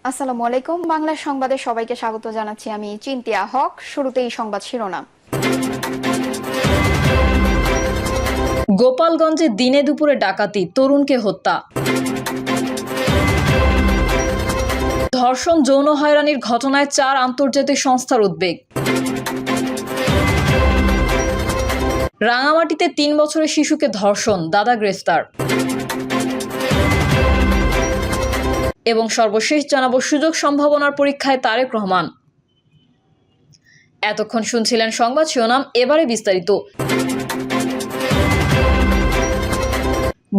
আসসালামু আলাইকুম। বাংলা সংবাদে সবাইকে স্বাগত জানাচ্ছি। আমি চিন্তিয়া হক। শুরুতেই সংবাদ শিরোনাম। গোপালগঞ্জে দিনে দুপুরে ডাকাতি, তরুণকে হত্যা। ধর্ষণ, যৌন হয়রানির ঘটনায় 4 আন্তর্জাতিক সংস্থার উদ্বেগ। রাঙামাটিতে 3 বছরের শিশুকে ধর্ষণ, দাদা গ্রেফতার। এবং সর্বশেষ জানাবো সুযোগ সম্ভাবনার পরীক্ষায় তারেক রহমান। এতক্ষণ শুনছিলেন সংবাদ শিরোনাম, এবারে বিস্তারিত।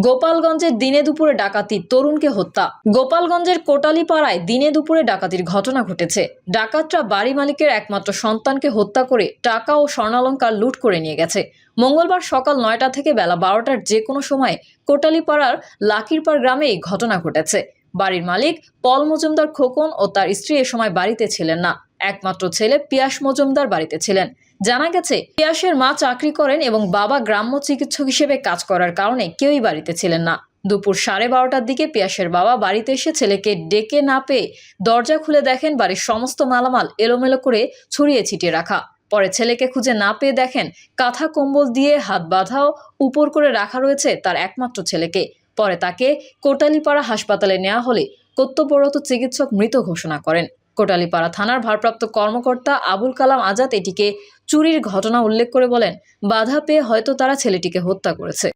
গোপালগঞ্জে দিনে দুপুরে ডাকাতি, তরুণকে হত্যা। গোপালগঞ্জের কোটালীপাড়ায় দিনে দুপুরে ডাকাতির ঘটনা ঘটেছে। ডাকাতরা বাড়ি মালিকের একমাত্র সন্তানকে হত্যা করে টাকা ও স্বর্ণালংকার লুট করে নিয়ে গেছে। মঙ্গলবার সকাল 9টা থেকে বেলা 12টার যে কোনো সময় কোটালীপাড়ার লাকিরপাড় গ্রামে এই ঘটনা ঘটেছে। বাড়ির মালিক পল মজুমদার খোকন ও তার স্ত্রী এ সময় বাড়িতে ছিলেন না। একমাত্র ছেলে পিয়াস মজুমদার বাড়িতে ছিলেন। জানা গেছে, পিয়াসের মা চাকরি করেন এবং বাবা গ্রাম্য চিকিৎসক হিসেবে কাজ করার কারণে কেউই বাড়িতে ছিলেন না। দুপুর 12:30টার দিকে পিয়াসের বাবা বাড়িতে এসে ছেলেকে ডেকে না পেয়ে দরজা খুলে দেখেন বাড়ির সমস্ত মালামাল এলোমেলো করে ছড়িয়ে ছিটিয়ে রাখা। পরে ছেলেকে খুঁজে না পেয়ে দেখেন কাঁথা কম্বল দিয়ে হাত বাঁধাও উপর করে রাখা রয়েছে তার একমাত্র ছেলেকে। পরে তাকে কোটালীপাড়া হাসপাতালে নেওয়া হলে কর্তব্যরত চিকিৎসক মৃত ঘোষণা করেন। কোটালীপাড়া থানার ভারপ্রাপ্ত কর্মকর্তা আবুল কালাম আজাদ এটিকে চুরির ঘটনা উল্লেখ করে বলেন, বাধা পেয়ে হয়তো তারা ছেলেটিকে হত্যা করেছে।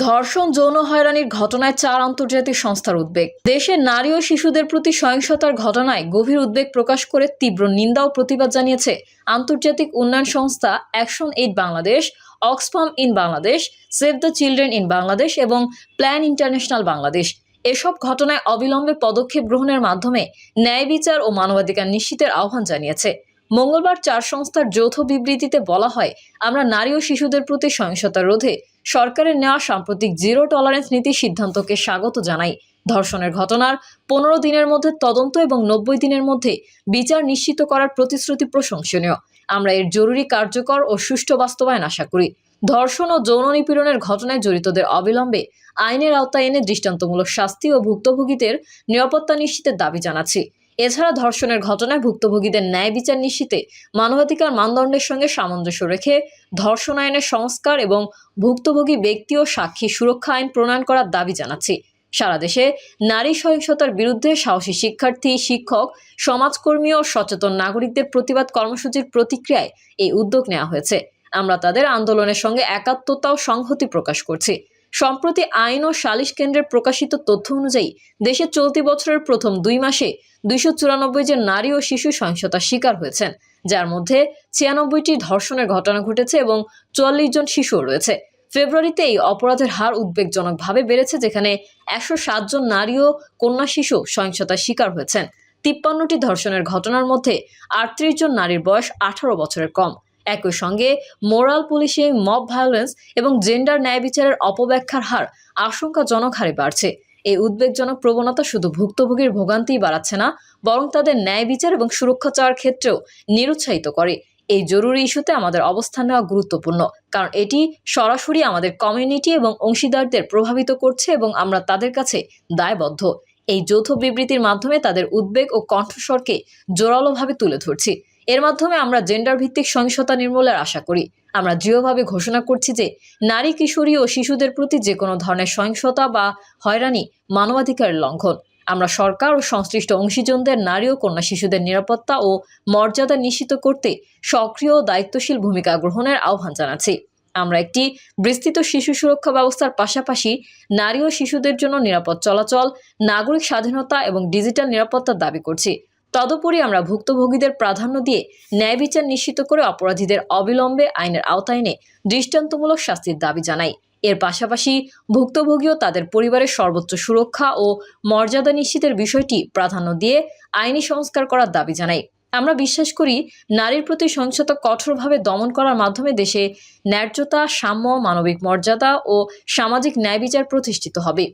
ধর্ষণ, যৌন হয়রানির ঘটনায় 4 আন্তর্জাতিক সংস্থার উদ্বেগ। দেশের নারী ও শিশুদের প্রতি সহিংসতার ঘটনায় গভীর উদ্বেগ প্রকাশ করে তীব্র নিন্দা ও প্রতিবাদ জানিয়েছে আন্তর্জাতিক উন্নয়ন সংস্থা action aid Bangladesh, Oxfam in Bangladesh, save the children in Bangladesh এবং প্ল্যান ইন্টারন্যাশনাল বাংলাদেশ। এসব ঘটনায় অবিলম্বে পদক্ষেপ গ্রহণের মাধ্যমে ন্যায় বিচার ও মানবাধিকার নিশ্চিতের আহ্বান জানিয়েছে। মঙ্গলবার 4 সংস্থার যৌথ বিবৃতিতে বলা হয়, আমরা নারী ও শিশুদের প্রতি সহিংসতা রোধে সরকারের নেওয়া সাম্প্রতিক জিরো টলারেন্স নীতির সিদ্ধান্তকে স্বাগত জানাই। ধর্ষণের ঘটনার 15 দিনের মধ্যে তদন্ত এবং 90 দিনের মধ্যে বিচার নিশ্চিত করার প্রতিশ্রুতি প্রশংসনীয়। আমরা এর জরুরি, কার্যকর ও সুষ্ঠু বাস্তবায়ন আশা করি। ধর্ষণ ও যৌন নিপীড়নের ঘটনায় জড়িতদের অবিলম্বে আইনের আওতায় এনে দৃষ্টান্তমূলক শাস্তি ও ভুক্তভোগীদের নিরাপত্তা নিশ্চিতের দাবি জানাচ্ছি। এছাড়া ধর্ষণের ঘটনায় ভুক্তভোগীদের ন্যায় বিচার নিশ্চিতে মানবাধিকার মানদণ্ডের সঙ্গে সামঞ্জস্য রেখে ধর্ষণ আইনের সংস্কার এবং ভুক্তভোগী ব্যক্তি ও সাক্ষী সুরক্ষা আইন প্রণয়ন করার দাবি জানাচ্ছি। সারা দেশে নারী সহিংসতার বিরুদ্ধে সাহসী শিক্ষার্থী, শিক্ষক, সমাজকর্মী ও সচেতন নাগরিকদের প্রতিবাদ কর্মসূচির প্রতিক্রিয়ায় এই উদ্যোগ নেওয়া হয়েছে। আমরা তাদের আন্দোলনের সঙ্গে একাত্মতা ও সংহতি প্রকাশ করছি। সম্প্রতি আইন ও সালিশ কেন্দ্রের প্রকাশিত তথ্য অনুযায়ী দেশে চলতি বছরের প্রথম 2 মাসে 294 জন নারী ও শিশু সহিংসতার শিকার হয়েছেন, যার মধ্যে 96টি ধর্ষণের ঘটনা ঘটেছে এবং 44 জন শিশুও রয়েছে। ফেব্রুয়ারিতে এই অপরাধের হার উদ্বেগজনকভাবে বেড়েছে, যেখানে 107 জন নারী ও কন্যা শিশু সহিংসতার শিকার হয়েছেন। 53টি ধর্ষণের ঘটনার মধ্যে 38 জন নারীর বয়স 18 বছরের কম। একই সঙ্গে মোরাল পুলিশিং, মব ভায়োলেন্স এবং জেন্ডার ন্যায় বিচারের অপব্যাখ্যার হার আশঙ্কাজনক হারে বাড়ছে। এই উদ্বেগজনক প্রবণতা শুধু ভুক্তভোগীর ভোগান্তিই বাড়াচ্ছে না, বরং তাদের ন্যায় বিচার এবং সুরক্ষা চাওয়ার ক্ষেত্রেও নিরুৎসাহিত করে। এই জরুরি ইস্যুতে আমাদের অবস্থান নেওয়া গুরুত্বপূর্ণ, কারণ এটি সরাসরি আমাদের কমিউনিটি এবং অংশীদারদের প্রভাবিত করছে এবং আমরা তাদের কাছে দায়বদ্ধ। এই যৌথ বিবৃতির মাধ্যমে তাদের উদ্বেগ ও কণ্ঠস্বরকে জোরালোভাবে তুলে ধরছি। এর মাধ্যমে আমরা জেন্ডার ভিত্তিক সহিংসতা নির্মূলের আশা করি। আমরা দৃঢ়ভাবে ঘোষণা করছি যে নারী, কিশোরী ও শিশুদের প্রতি যে কোনো ধরনের সহিংসতা বা হয়রানি মানবাধিকারের লঙ্ঘন। আমরা সরকার ও সংশ্লিষ্ট অংশীজনদের নারী ও কন্যা শিশুদের নিরাপত্তা ও মর্যাদা নিশ্চিত করতে সক্রিয় ও দায়িত্বশীল ভূমিকা গ্রহণের আহ্বান জানাচ্ছি। আমরা একটি বিস্তৃত শিশু সুরক্ষা ব্যবস্থার পাশাপাশি নারী ও শিশুদের জন্য নিরাপদ চলাচল, নাগরিক স্বাধীনতা এবং ডিজিটাল নিরাপত্তার দাবি করছি। তদুপরি আমরা ভুক্তভোগীদের প্রাধান্য দিয়ে ন্যায় বিচার নিশ্চিত করে অপরাধীদের অবিলম্বে আইনের আওতায় এনে দৃষ্টান্তমূলক শাস্তির দাবি জানাই। এর পাশাপাশি ভুক্তভোগী ও তাদের পরিবারের সর্বোচ্চ সুরক্ষা ও মর্যাদা নিশ্চিতের বিষয়টি প্রাধান্য দিয়ে আইনি সংস্কার করার দাবি জানাই। আমরা বিশ্বাস করি, নারীর প্রতি সহিংসতা কঠোরভাবে দমন করার মাধ্যমে দেশে ন্যায্যতা, সাম্য, মানবিক মর্যাদা ও সামাজিক ন্যায় বিচার প্রতিষ্ঠিত হবে।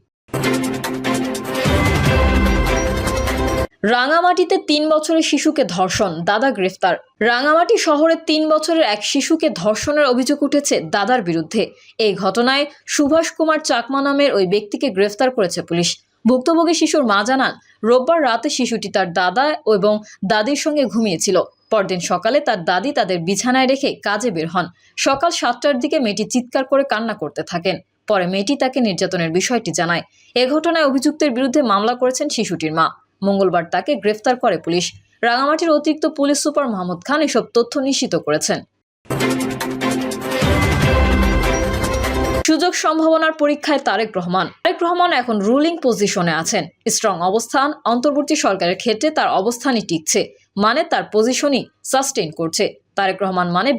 রাঙামাটিতে ৩ বছরের শিশুকে ধর্ষণ, দাদা গ্রেফতার। রাঙামাটি শহরে ৩ বছরের এক শিশুকে ধর্ষণের অভিযোগ উঠেছে দাদার বিরুদ্ধে। এই ঘটনায় সুভাষ কুমার চাকমা নামের ওই ব্যক্তিকে গ্রেফতার করেছে পুলিশ। ভুক্তভোগী শিশুর মা জানান, রোববার রাতে শিশুটি তার দাদা এবং দাদির সঙ্গে ঘুমিয়েছিল। পরদিন সকালে তার দাদি তাদের বিছানায় রেখে কাজে বের হন। সকাল ৭টার দিকে মেয়েটি চিৎকার করে কান্না করতে থাকেন। পরে মেয়েটি তাকে নির্যাতনের বিষয়টি জানায়। এ ঘটনায় অভিযুক্তের বিরুদ্ধে মামলা করেছেন শিশুটির মা। মঙ্গলবার তাকে গ্রেফতার করে পুলিশ। রাঙামাটির অতিরিক্ত পুলিশ সুপার মাহমুদ খান এসব তথ্য নিশ্চিত করেছেন। সুযোগ সম্ভাবনার পরীক্ষায় তারেক রহমান এখন রুলিং পজিশনে আছেন। স্ট্রং অবস্থান, অন্তর্বর্তী সরকারের ক্ষেত্রে তার অবস্থানই টিকছে, মানে তার পজিশনই সাস্টেইন করছে। তারেক রহমান মানে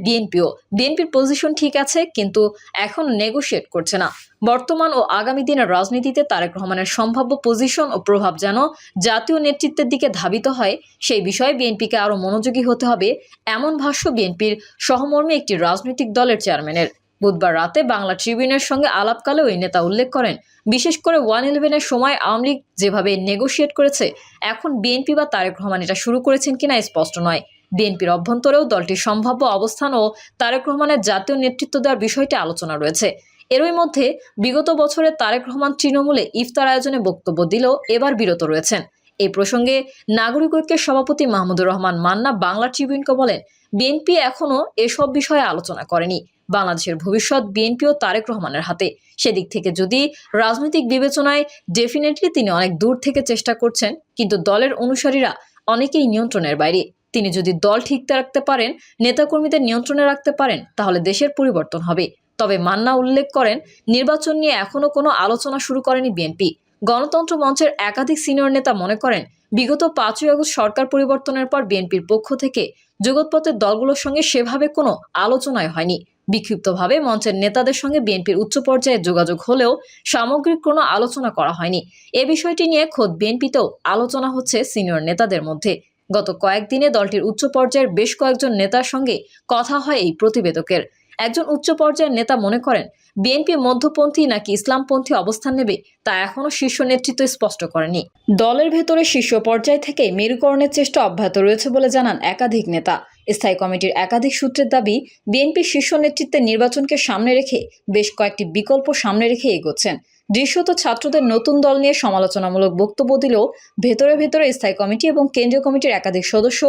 বিএনপির পজিশন ঠিক আছে, কিন্তু এখন নেগোশিয়েট করছে না। বর্তমান ও আগামী দিনের রাজনীতিতে তারেক রহমানের সম্ভাব্য পজিশন ও প্রভাব যেন জাতীয় নেতৃত্বের দিকে ধাবিত হয়, সেই বিষয়ে বিএনপিকে আরও মনোযোগী হতে হবে, এমন ভাষ্য বিএনপির সহমর্মী একটি রাজনৈতিক দলের চেয়ারম্যানের। বুধবার রাতে বাংলা ট্রিবিউনের সঙ্গে আলাপকালে ওই নেতা উল্লেখ করেন, বিশেষ করে 111-এর সময় আওয়ামী লীগ যেভাবে নেগোশিয়েট করেছে, এখন বিএনপি বা তারেক রহমান এটা শুরু করেছেন কিনা স্পষ্ট নয়। বিএনপির অভ্যন্তরেও দলটির সম্ভাব্য অবস্থান ও তারেক রহমানের জাতীয় নেতৃত্ব দেওয়ার বিষয়টি আলোচনা রয়েছে। এরই মধ্যে বিগত বছরে তারেক রহমান তৃণমূলে ইফতার আয়োজনে বক্তব্য দিলেও এবার বিরত রয়েছেন। এই প্রসঙ্গে নাগরিক ঐক্যের সভাপতি মাহমুদুর রহমান মান্না বাংলা ট্রিবিউনকে বলেন, বিএনপি এখনও এসব বিষয়ে আলোচনা করেনি। বাংলাদেশের ভবিষ্যৎ বিএনপি ও তারেক রহমানের হাতে। সেদিক থেকে যদি রাজনৈতিক বিবেচনায় ডেফিনেটলি তিনি অনেক দূর থেকে চেষ্টা করছেন, কিন্তু দলের অনুসারীরা অনেকেই নিয়ন্ত্রণের বাইরে। তিনি যদি দল ঠিক রাখতে পারেন, নেতাকর্মীদের নিয়ন্ত্রণে রাখতে পারেন, তাহলে দেশের পরিবর্তন হবে। তবে মান্না উল্লেখ করেন, নির্বাচন নিয়ে এখনও কোনো আলোচনা শুরু করেনি বিএনপি। গণতন্ত্র মঞ্চের একাধিক সিনিয়র নেতা মনে করেন, বিগত ৫ই আগস্ট সরকার পরিবর্তনের পর বিএনপির পক্ষ থেকে জগৎপথের দলগুলোর সঙ্গে সেভাবে কোনো আলোচনাই হয়নি। বিক্ষিপ্তভাবে মঞ্চের নেতাদের সঙ্গে বিএনপির উচ্চ পর্যায়ে যোগাযোগ হলেও সামগ্রিক কোনো আলোচনা করা হয়নি। এ বিষয়টি নিয়ে খোদ বিএনপিতেও আলোচনা হচ্ছে সিনিয়র নেতাদের মধ্যে। গত কয়েকদিনে দলটির উচ্চ পর্যায়ের বেশ কয়েকজন নেতার সঙ্গে কথা হয় এই প্রতিবেদকের। একজন উচ্চ পর্যায়ের নেতা মনে করেন, বিএনপি মধ্যপন্থী নাকি ইসলামপন্থী অবস্থান নেবে তা এখনও শীর্ষ নেতৃত্ব স্পষ্ট করেনি। দলের ভেতরে শীর্ষ পর্যায় থেকে মেরুকরণের চেষ্টা অব্যাহত রয়েছে বলে জানান একাধিক নেতা। স্থায়ী কমিটির একাধিক সূত্রের দাবি, বিএনপির শীর্ষ নেতৃত্বের নির্বাচনকে সামনে রেখে বেশ কয়েকটি বিকল্প সামনে রেখে এগোচ্ছেন। দৃশ্যত ছাত্রদের নতুন দল নিয়ে সমালোচনামূলক বক্তব্য দিলেও ভেতরে ভেতরে স্থায়ী কমিটি এবং কেন্দ্রীয় কমিটির একাধিক সদস্য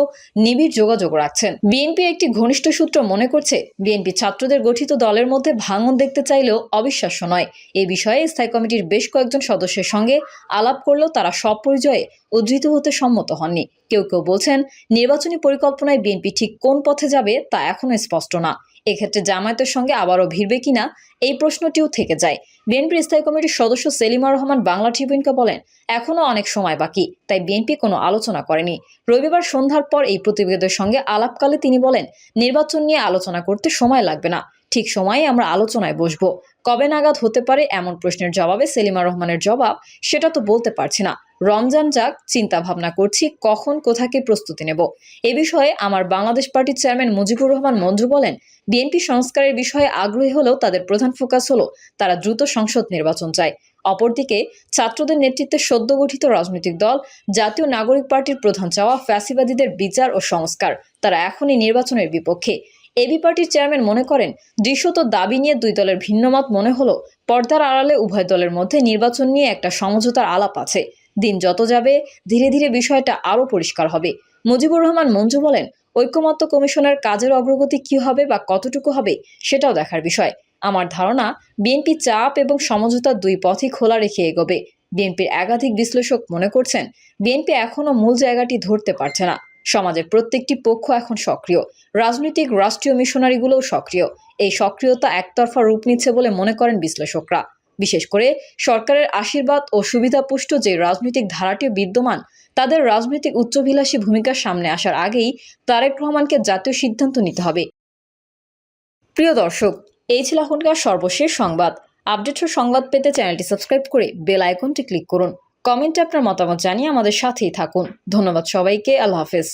নিবিড় যোগাযোগ রাখছেন। বিএনপির একটি ঘনিষ্ঠ সূত্র মনে করছে, বিএনপি ছাত্রদের গঠিত দলের মধ্যে ভাঙন দেখতে চাইলেও অবিশ্বাস্য নয়। এ বিষয়ে স্থায়ী কমিটির বেশ কয়েকজন সদস্যের সঙ্গে আলাপ করলেও তারা সব পরিচয়ে উদ্ধৃত হতে সম্মত হননি। কেউ কেউ বলছেন, নির্বাচনী পরিকল্পনায় বিএনপি ঠিক কোন পথে যাবে তা এখনো স্পষ্ট না। এক্ষেত্রে জামায়াতের সঙ্গে আবারও ভিড়বে কিনা এই প্রশ্নটিও থেকে যায়। বিএনপির স্থায়ী কমিটির সদস্য সেলিমা রহমান বাংলা ট্রিবিউনকে বলেন, এখনো অনেক সময় বাকি, তাই বিএনপি কোনো আলোচনা করেনি। রবিবার সন্ধ্যার পর এই প্রতিবেদকের সঙ্গে আলাপকালে তিনি বলেন, নির্বাচন নিয়ে আলোচনা করতে সময় লাগবে না, ঠিক সময়ে আমরা আলোচনায় বসবো। কবে নাগাদ হতে পারে এমন প্রশ্নের জবাবে সেলিমা রহমানের জবাব, সেটা তো বলতে পারছি না। রমজান যাক, চিন্তা ভাবনা করছি কখন কোথাকে প্রস্তুতি নেব। এ বিষয়ে আমার বাংলাদেশ পার্টির চেয়ারম্যান মুজিবুর রহমান মঞ্জু বলেন, বিএনপি সংস্কারের বিষয়ে আগ্রহী হলেও তাদের প্রধান ফোকাস হলো তারা দ্রুত সংসদ নির্বাচন চায়। অপরদিকে ছাত্রদের নেতৃত্বে সদ্য গঠিত রাজনৈতিক দল জাতীয় নাগরিক পার্টির প্রধান চাওয়া ফ্যাসিবাদীদের বিচার ও সংস্কার। তারা এখনই নির্বাচনের বিপক্ষে। এবি পার্টির চেয়ারম্যান মনে করেন, দৃশ্যত দাবি নিয়ে দুই দলের ভিন্নমত মনে হলো পর্দার আড়ালে উভয় দলের মধ্যে নির্বাচন নিয়ে একটা সমঝোতার আলাপ আছে। দিন যত যাবে ধীরে ধীরে বিষয়টা আরও পরিষ্কার হবে। মুজিবুর রহমান মঞ্জু বলেন, ঐকমত্য কমিশনের কাজের অগ্রগতি কি হবে বা কতটুকু হবে সেটাও দেখার বিষয়। আমার ধারণা, বিএনপি চাপ এবং সমঝোতার দুই পথই খোলা রেখে এগোবে। বিএনপির একাধিক বিশ্লেষক মনে করছেন, বিএনপি এখনও মূল জায়গাটি ধরতে পারছে না। সমাজের প্রত্যেকটি পক্ষ এখন সক্রিয়, রাজনৈতিক রাষ্ট্রীয় মিশনারিগুলোও সক্রিয়। এই সক্রিয়তা একতরফা রূপ নিচ্ছে বলে মনে করেন বিশ্লেষকরা। বিশেষ করে সরকারের আশীর্বাদ ও সুবিধাপুষ্ট যে রাজনৈতিক ধারাটি বিদ্যমান, তাদের রাজনৈতিক উচ্চাভিলাষী ভূমিকার সামনে আসার আগেই তারেক রহমানকে জাতীয় সিদ্ধান্ত নিতে হবে। প্রিয় দর্শক, এই ছিল এখনকার সর্বশেষ সংবাদ। আপডেট সংবাদ পেতে চ্যানেলটি সাবস্ক্রাইব করে বেল আইকনটি ক্লিক করুন। কমেন্টে আপনার মতামত জানিয়ে আমাদের সাথেই থাকুন। ধন্যবাদ সবাইকে। আল্লাহ হাফেজ।